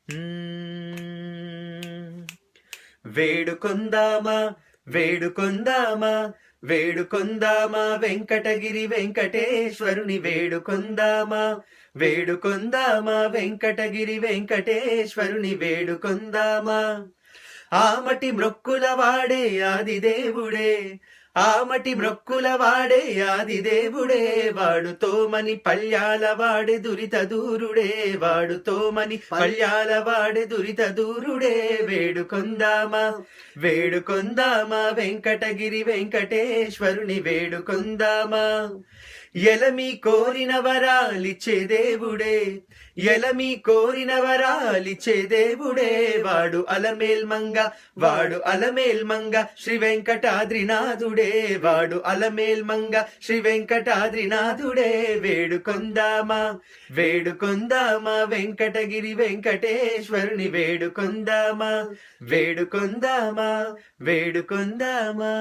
హ్మ్. వేడుకొందామా వేడుకొందామా వేడుకొందామా వెంకటగిరి వెంకటేశ్వరుని వేడుకొందామా వేడుకొందామా వెంకటగిరి వెంకటేశ్వరుని వేడుకొందామా ఆమటి మ్రొక్కుల వాడే ఆదిదేవుడే ఆమటి మ్రొక్కుల వాడే ఆదిదేవుడే వాడుతోమని పల్యాల వాడే దురిత దూరుడే వాడుతోమని పల్యాల వాడే దురిత దూరుడే వేడుకొందామా వేడుకొందామా వెంకటగిరి వెంకటేశ్వరుని వేడుకొందామా ఎలమి కోరిన వరాలిచ్చే దేవుడే ఎలమి కోరిన వరాలిచ్చే దేవుడే వాడు అలమేల్మంగ వాడు అలమేల్మంగ శ్రీ వెంకటాద్రినాథుడే వాడు అలమేల్మంగ శ్రీ వెంకటాద్రినాథుడే వేడుకొందామా వేడుకొందామా వెంకటగిరి వెంకటేశ్వరుని వేడుకొందామా వేడుకొందామా వేడుకొందామా